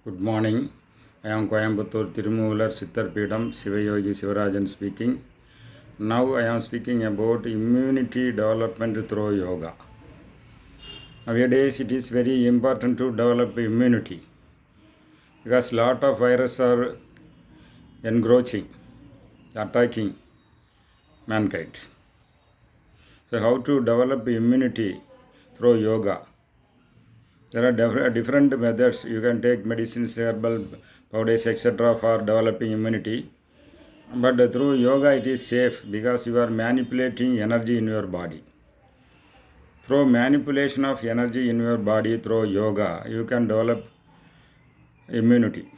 Good morning. I am Coimbatore Tirumular Sittarpeedam Sivayogi Sivarajan speaking. Now I am speaking about immunity development through yoga. Nowadays it is very important to develop immunity because lot of viruses are encroaching, attacking mankind. So how to develop immunity through yoga? There are different methods. You can take medicines, herbal powders, etc. for developing immunity. But through yoga it is safe because you are manipulating energy in your body. Through manipulation of energy in your body through yoga, you can develop immunity.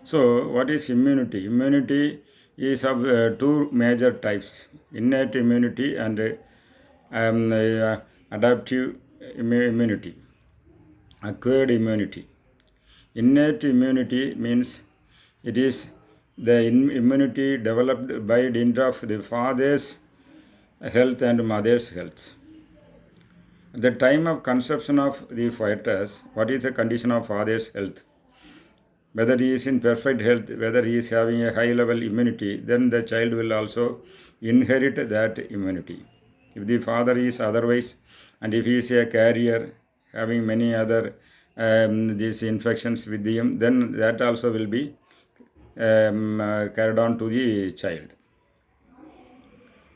So, what is immunity? Immunity is of two major types: innate immunity and adaptive immunity, acquired immunity. Innate immunity means it is the immunity developed by dint of the father's health and mother's health. At the time of conception of the fetus, what is the condition of father's health? Whether he is in perfect health, whether he is having a high level immunity, then the child will also inherit that immunity. If the father is otherwise, and if he is a carrier having many other these infections with him, then that also will be carried on to the child.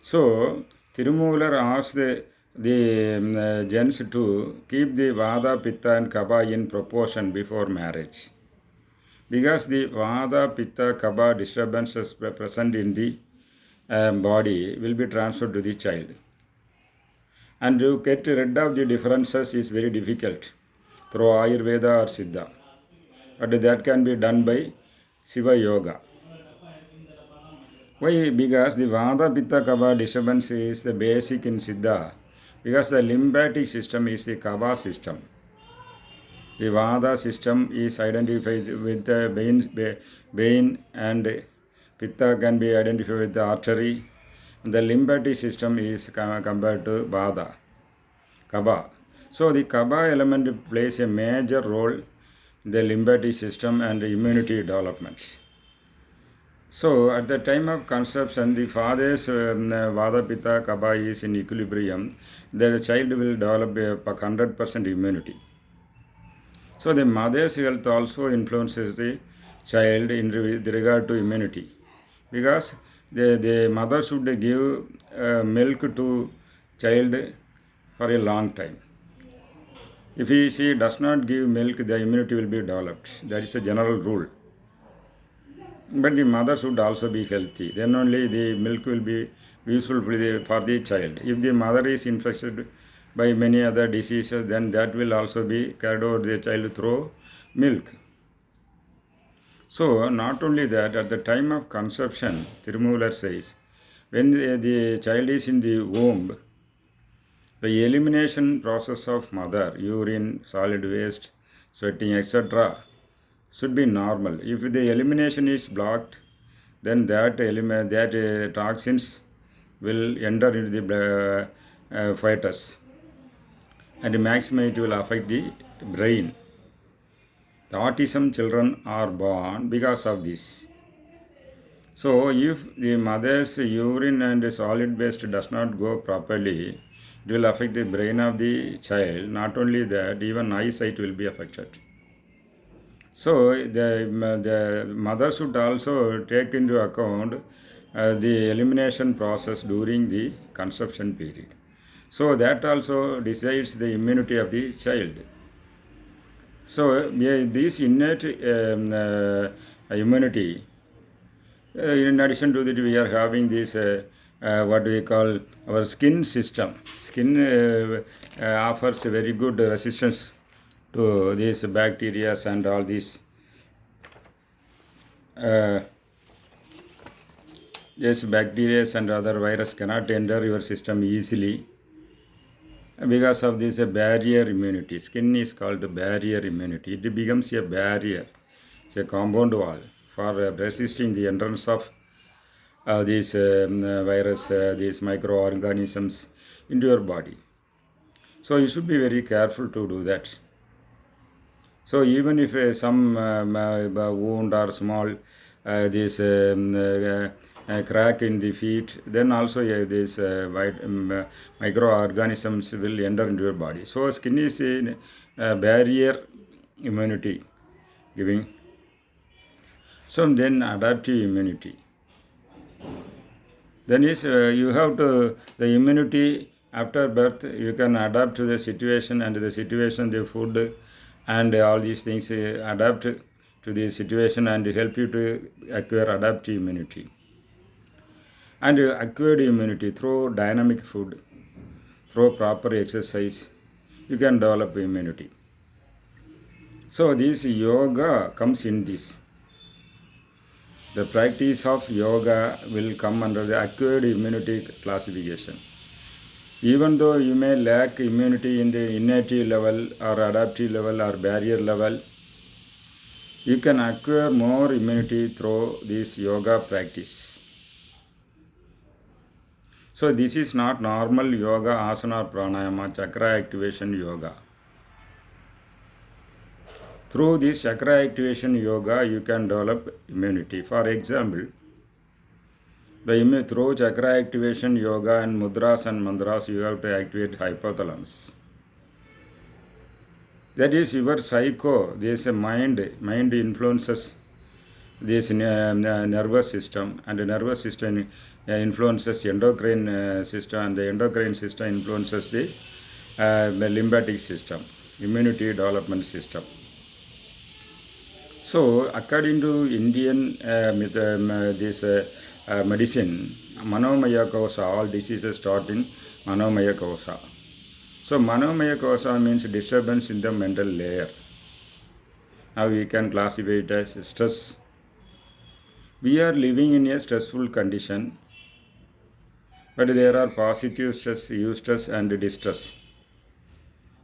So, Tirumular asked the gens to keep the Vada, Pitta and Kapha in proportion before marriage. Because the Vada, Pitta, Kapha disturbances present in the body will be transferred to the child. And to get rid of the differences is very difficult through Ayurveda or Siddha. But that can be done by Shiva Yoga. Why? Because the Vada, Pitta, Kapha disturbance is the basic in Siddha. Because the lymphatic system is the Kapha system. The Vada system is identified with the vein and Pitta can be identified with the artery. The lymphatic system is compared to Vada, Kapha. So the Kapha element plays a major role in the lymphatic system and immunity development. So, at the time of conception, the father's Vada, Pitta, Kapha is in equilibrium. The child will develop a 100% immunity. So, the mother's health also influences the child in regard to immunity. Because the mother should give milk to child for a long time. If she does not give milk, the immunity will be developed. That is a general rule. But the mother should also be healthy. Then only the milk will be useful for the child. If the mother is infected by many other diseases, then that will also be carried over the child through milk. So, not only that, at the time of conception, Tirumular says, when the child is in the womb, the elimination process of mother, urine, solid waste, sweating, etc., should be normal. If the elimination is blocked, then that toxins will enter into the fetus, and maximum it will affect the brain. The autism children are born because of this. So, if the mother's urine and solid waste does not go properly, it will affect the brain of the child. Not only that, even eyesight will be affected. So the mother should also take into account the elimination process during the conception period. So that also decides the immunity of the child. So this innate immunity, in addition to that, we are having this what we call our skin system. Skin offers a very good resistance to these bacteria and all these yes, bacteria and other virus cannot enter your system easily because of this barrier immunity. Skin is called barrier immunity. It becomes a barrier, it's a compound wall for resisting the entrance of these virus, these microorganisms into your body. So you should be very careful to do that. So even if some wound or small this crack in the feet, then also these microorganisms will enter into your body. So skin is a barrier immunity giving. So then adaptive immunity. Then is you have to the immunity after birth. You can adapt to the situation, and the situation, the food, and all these things adapt to the situation and help you to acquire adaptive immunity. And acquired immunity through dynamic food, through proper exercise, you can develop immunity. So this yoga comes in this. The practice of yoga will come under the acquired immunity classification. Even though you may lack immunity in the innate level or adaptive level or barrier level, you can acquire more immunity through this yoga practice. So this is not normal yoga, asana, pranayama, chakra activation yoga. Through this chakra activation yoga, you can develop immunity. For example, through chakra activation yoga and mudras and mantras, you have to activate hypothalamus. That is your psycho. There is a mind influences this nervous system, and the nervous system influences endocrine system, and the endocrine system influences the lymphatic system, immunity development system. So according to Indian medicine, Manomaya Kosha, all diseases start in Manomaya Kosha. So Manomaya Kosha means disturbance in the mental layer. Now we can classify it as stress. We are living in a stressful condition, but there are positive stress, eustress and distress.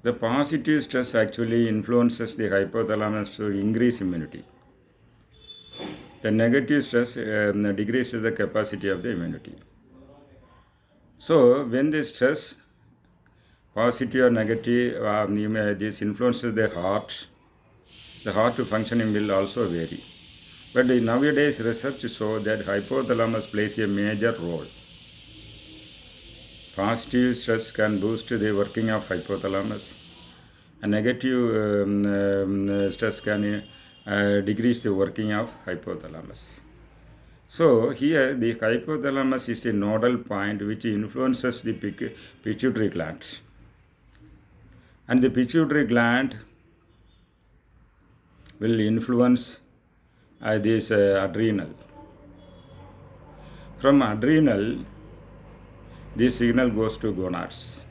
The positive stress actually influences the hypothalamus to increase immunity. The negative stress decreases the capacity of the immunity. So when the stress, positive or negative, this influences the heart functioning will also vary. But nowadays research shows that hypothalamus plays a major role. Positive stress can boost the working of hypothalamus. A negative stress can decrease the working of hypothalamus. So here the hypothalamus is a nodal point which influences the pituitary gland. And the pituitary gland will influence this adrenal. From adrenal, this signal goes to gonads.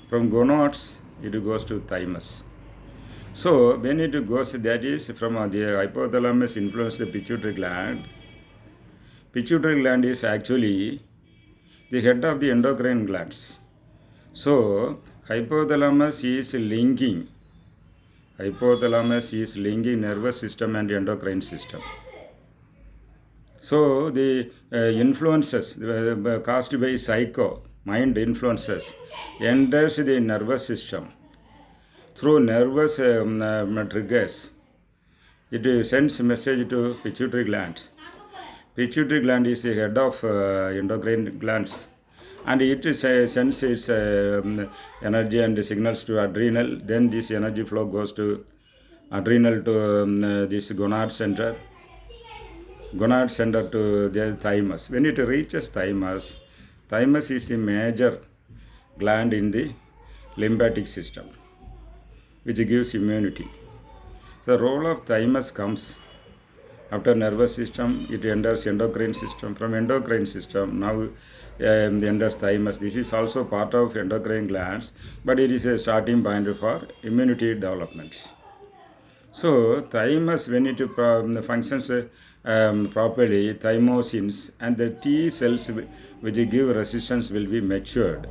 From gonads, it goes to thymus. So when it goes, that is from the hypothalamus influence the pituitary gland. Pituitary gland is actually the head of the endocrine glands. So hypothalamus is linking nervous system and endocrine system. So the influences caused by psycho, mind influences, enters the nervous system. Through nervous triggers, it sends message to pituitary gland. Pituitary gland is the head of endocrine glands, and it sends its energy and signals to adrenal. Then this energy flow goes to adrenal to this gonad center to the thymus. When it reaches thymus is the major gland in the lymphatic system, which gives immunity. So the role of thymus comes after nervous system, it enters endocrine system. From endocrine system, now enters thymus. This is also part of endocrine glands, but it is a starting point for immunity development. So thymus, when it functions properly, thymosins and the T cells which give resistance will be matured.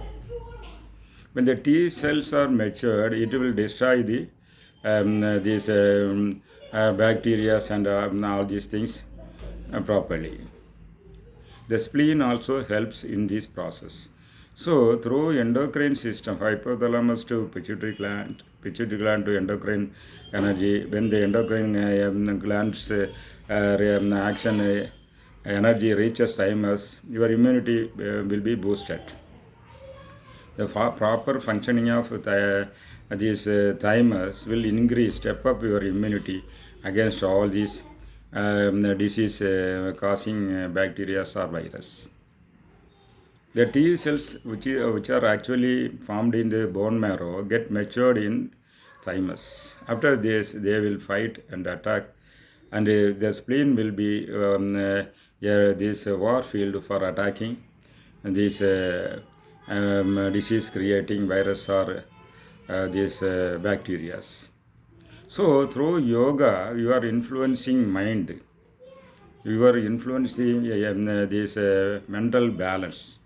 When the T cells are matured, it will destroy these bacteria and all these things properly. The spleen also helps in this process. So through endocrine system, hypothalamus to pituitary gland, pituitary gland to endocrine energy. When the endocrine glands action energy reaches thymus, your immunity will be boosted. The proper functioning of these thymus will increase, step up your immunity against all these disease causing bacteria or virus. The T cells which are actually formed in the bone marrow get matured in thymus. After this, they will fight and attack, and the spleen will be this war field for attacking these disease creating virus or these bacteria. So through yoga you are influencing mind, you are influencing this mental balance.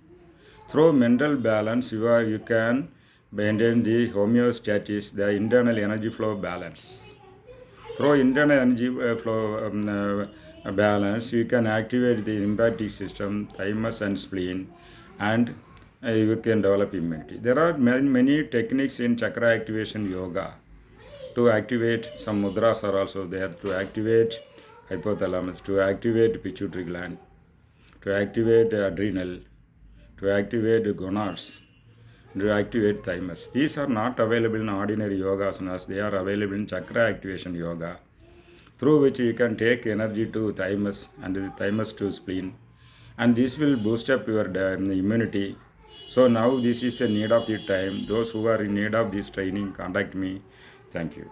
Through mental balance you can maintain the homeostasis, the internal energy flow balance. Through internal energy flow balance, you can activate the lymphatic system, thymus and spleen, and you can develop immunity. There are many techniques in chakra activation yoga to activate. Some mudras are also there to activate hypothalamus, to activate pituitary gland, to activate adrenal, to activate gonads, to activate thymus. These are not available in ordinary yoga asanas. They are available in chakra activation yoga, through which you can take energy to thymus and the thymus to spleen, and this will boost up your immunity. So now this is a need of the time. Those who are in need of this training, contact me. Thank you.